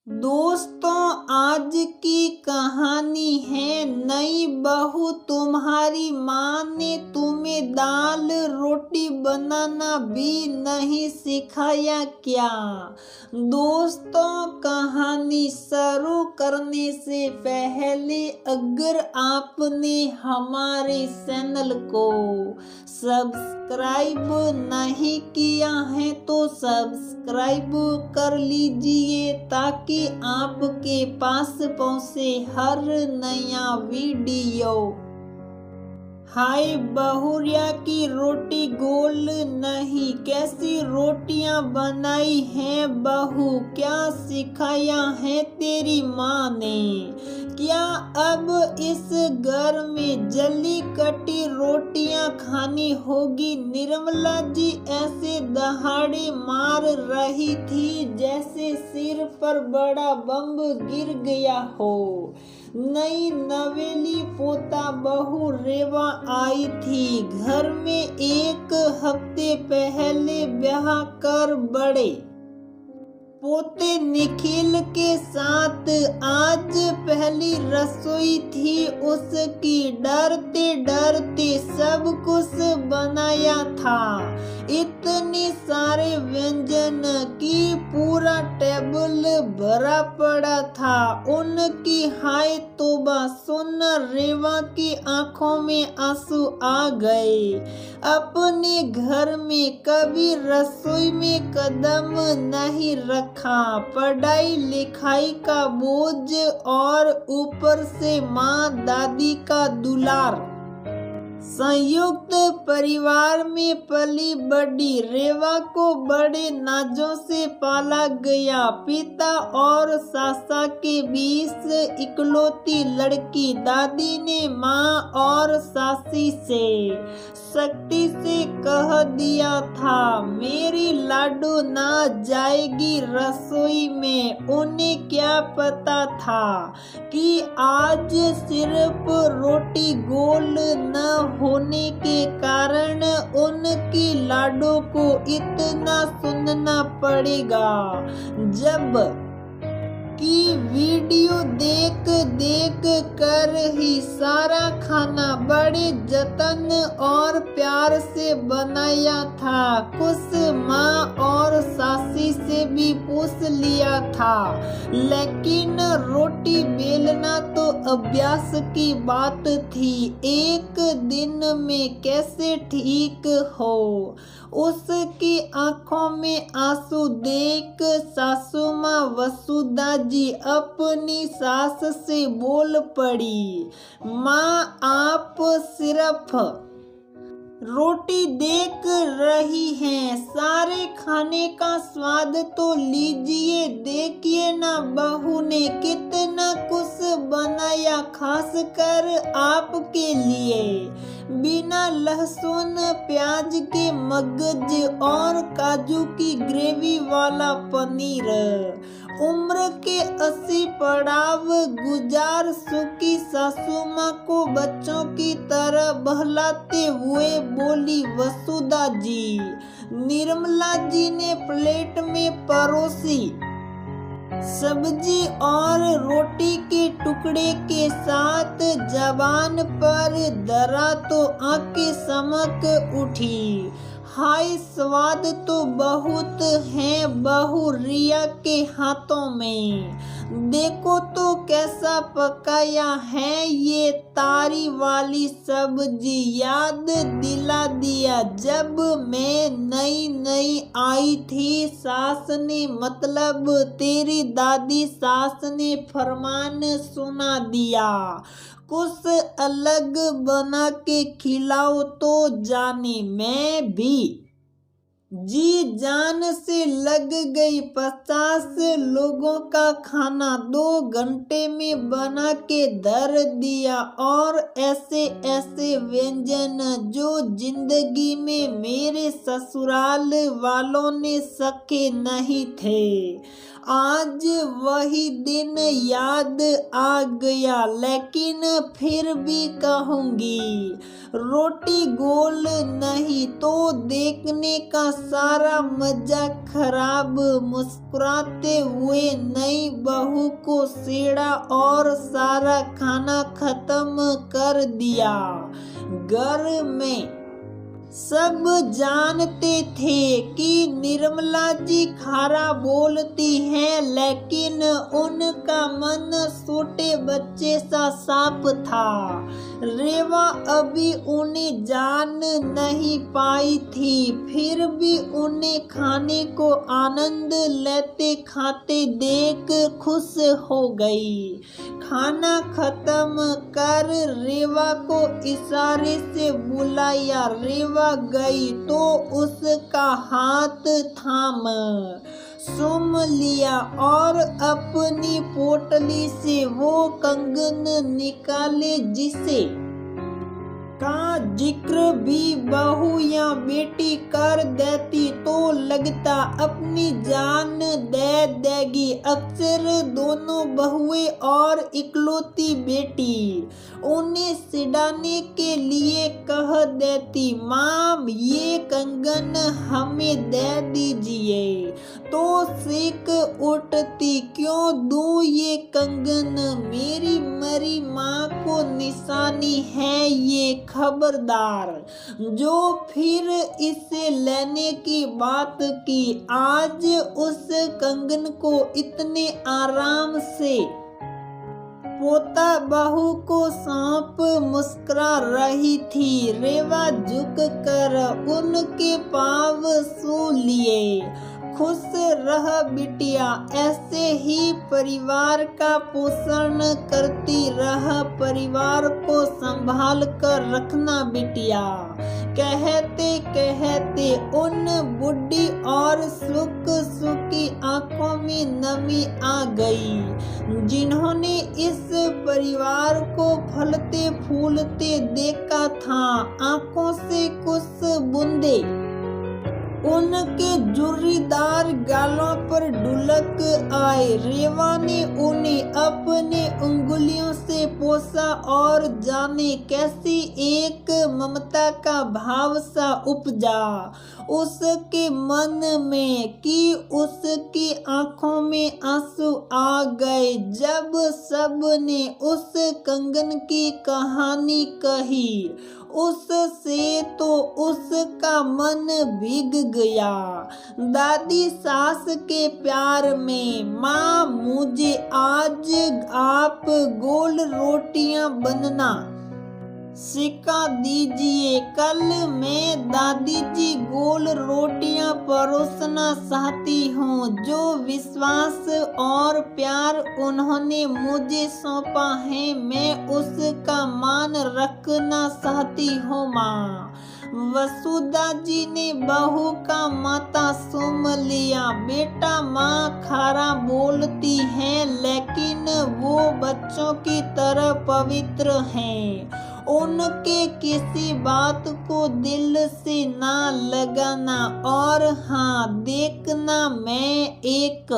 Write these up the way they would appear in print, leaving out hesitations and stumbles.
दोस्तों, आज की कहानी है नई बहू। तुम्हारी माँ ने तुम्हें दाल रोटी बनाना भी नहीं सिखाया क्या? दोस्तों, कहानी शुरू करने से पहले अगर आपने हमारे चैनल को सब्सक्राइब नहीं किया है तो सब्सक्राइब कर लीजिए ताकि आपके पास पहुंचे हर नया वीडियो। हाय, बहुरिया की रोटी गोल नहीं, कैसी रोटियां बनाई हैं बहू? क्या सिखाया है तेरी माँ ने? क्या अब इस घर में जली कटी रोटियां खानी होगी? निर्मला जी ऐसे दहाड़े मार रही थी जैसे सिर पर बड़ा बम गिर गया हो। नई नवेली पोता बहू रेवा आई थी घर में, एक हफ्ते पहले ब्याह कर बड़े पोते निखिल के साथ आज पहली रसोई थी उसकी। डरते डरते सब कुछ बनाया था, इतने सारे व्यंजन की पूरा टेबल भरा पड़ा था। उनकी हाय तौबा सुन रेवा की आंखों में आंसू आ गए। अपने घर में कभी रसोई में कदम नहीं रखा, पढ़ाई लिखाई का बोझ और ऊपर से माँ दादी का दुलार। संयुक्त परिवार में पली बड़ी रेवा को बड़े नाजों से पाला गया। पिता और सासा के बीच इकलौती लड़की। दादी ने माँ और सासी से सख्ती से कह दिया था, मेरी लाडो ना जाएगी रसोई में। उन्हें क्या पता था कि आज सिर्फ रोटी गोल न होने के कारण उनकी लाडो को इतना सुनना पड़ेगा। जब की वीडियो देख देख कर ही सारा खाना बड़े जतन और प्यार से बनाया था। कुछ माँ और सासी से भी पूछ लिया था, लेकिन रोटी बेलना तो अभ्यास की बात थी, एक दिन में कैसे ठीक हो। उसकी आंखों में आंसू देख सासू माँ वसुधा जी अपनी सास से बोल पड़ी, माँ आप सिर्फ रोटी देख रही हैं, सारे खाने का स्वाद तो लीजिए। देखिए ना बहू ने कितना कुछ बनाया, खास कर आपके लिए। बिना लहसुन प्याज के मगज और काजू की ग्रेवी वाला पनीर। उम्र के 80 पड़ाव गुजार सुखी सासू माँ को बच्चों की तरह बहलाते हुए बोली वसुधा जी। निर्मला जी ने प्लेट में परोसी सब्जी और रोटी के टुकड़े के साथ जबान पर धरा तो आंखें चमक उठी। हाय, स्वाद तो बहुत है बहू रिया के हाथों में। देखो तो कैसा पकाया है ये तारी वाली सब्जी। याद दिला दिया जब मैं नई नई आई थी, सास ने मतलब तेरी दादी सास ने फरमान सुना दिया, कुछ अलग बना के खिलाओ तो जाने। मैं भी जी जान से लग गई। 50 लोगों का खाना 2 घंटे में बना के धर दिया, और ऐसे ऐसे व्यंजन जो जिंदगी में मेरे ससुराल वालों ने सके नहीं थे। आज वही दिन याद आ गया, लेकिन फिर भी कहूँगी, रोटी गोल नहीं तो देखने का सारा मजा खराब। मुस्कुराते हुए नई बहू को छेड़ा और सारा खाना खत्म कर दिया। घर में सब जानते थे कि निर्मला जी खारा बोलती हैं, लेकिन उनका मन छोटे बच्चे सा साफ था। रेवा अभी उन्हें जान नहीं पाई थी, फिर भी उन्हें खाने को आनंद लेते खाते देख खुश हो गई। खाना खत्म कर रेवा को इशारे से बुलाया। रेवा गई तो उसका हाथ थाम सूम लिया और अपनी पोटली से वो कंगन निकाले जिसे का जिक्र भी बहू या बेटी कर देती तो लगता अपनी जान दे देगी। अक्सर दोनों बहुएं और इकलौती बेटी उन्हें सिडाने के लिए कह देती, माम ये कंगन हमें दे दीजिए। तो सीख उठती, क्यों दूं ये कंगन, मेरी मरी माँ को निशानी है ये, खबरदार। जो फिर इसे लेने की बात की। आज उस कंगन को इतने आराम से पोता बहू को सौंप मुस्कुरा रही थी। रेवा झुक कर उनके पाँव छू लिए। खुश रह बिटिया, ऐसे ही परिवार का पोषण करती रह, परिवार को संभाल कर रखना बिटिया। कहते कहते उन बुढ़ी और सुख सुखी आंखों में नमी आ गई, जिन्होंने इस परिवार को फलते फूलते देखा था। आंखों से कुछ बूंदे उनके जुर्रीदार गालों पर ढुलक आए। रेवा ने उन्हें अपने उंगलियों से पोसा और जाने कैसी एक ममता का भाव सा उपजा उसके मन में कि उसकी आंखों में आंसू आ गए जब सब ने उस कंगन की कहानी कही। उससे तो उसका मन भीग गया। दादी सास के प्यार में, माँ मुझे आज आप गोल रोटियां बनना सिखा दीजिए। कल मैं दादी जी गोल रोटियां परोसना चाहती हूँ। जो विश्वास और प्यार उन्होंने मुझे सौंपा है, मैं उसका मान रखना चाहती हूँ माँ। वसुधा जी ने बहू का माथा सूम लिया। बेटा, माँ खारा बोलती है, लेकिन वो बच्चों की तरह पवित्र हैं। उनके किसी बात को दिल से ना लगाना। और हाँ, देखना, मैं एक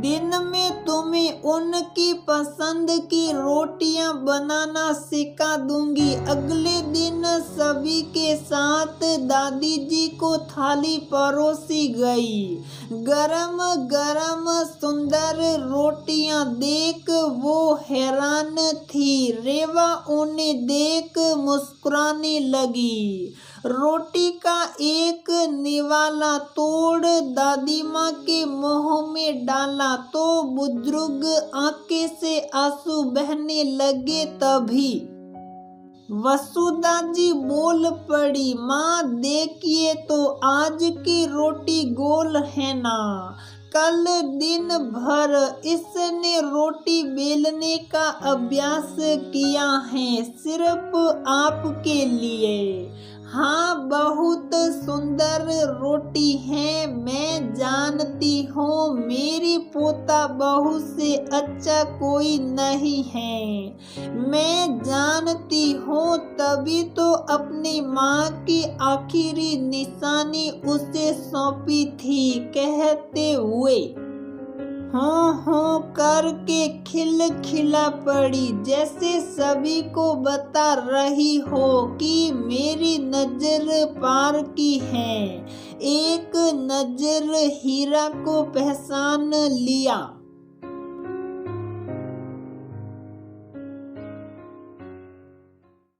दिन में तुम्हें उनकी पसंद की रोटियां बनाना सिखा दूंगी। अगले दिन सभी के साथ दादी जी को थाली परोसी गई। गरम गरम सुंदर रोटियां देख वो हैरान थी। रेवा उन्हें देख मुस्कुराने लगी। रोटी का एक निवाला तोड़ दादी माँ के मुंह में डाला तो बुजुर्ग आंखें से आंसू बहने लगे। तभी वसुधा जी बोल पड़ी, माँ देखिए तो आज की रोटी गोल है ना। कल दिन भर इसने रोटी बेलने का अभ्यास किया है, सिर्फ आपके लिए। हाँ, बहुत सुंदर रोटी है, मैं जानती हूँ। मेरी पोता बहू से अच्छा कोई नहीं है, मैं जानती हूँ। तभी तो अपनी माँ की आखिरी निशानी उसे सौंपी थी। कहते हुए हो करके खिलखिला पड़ी, जैसे सभी को बता रही हो कि मेरी नजर पार की है। एक नजर हीरा को पहचान लिया।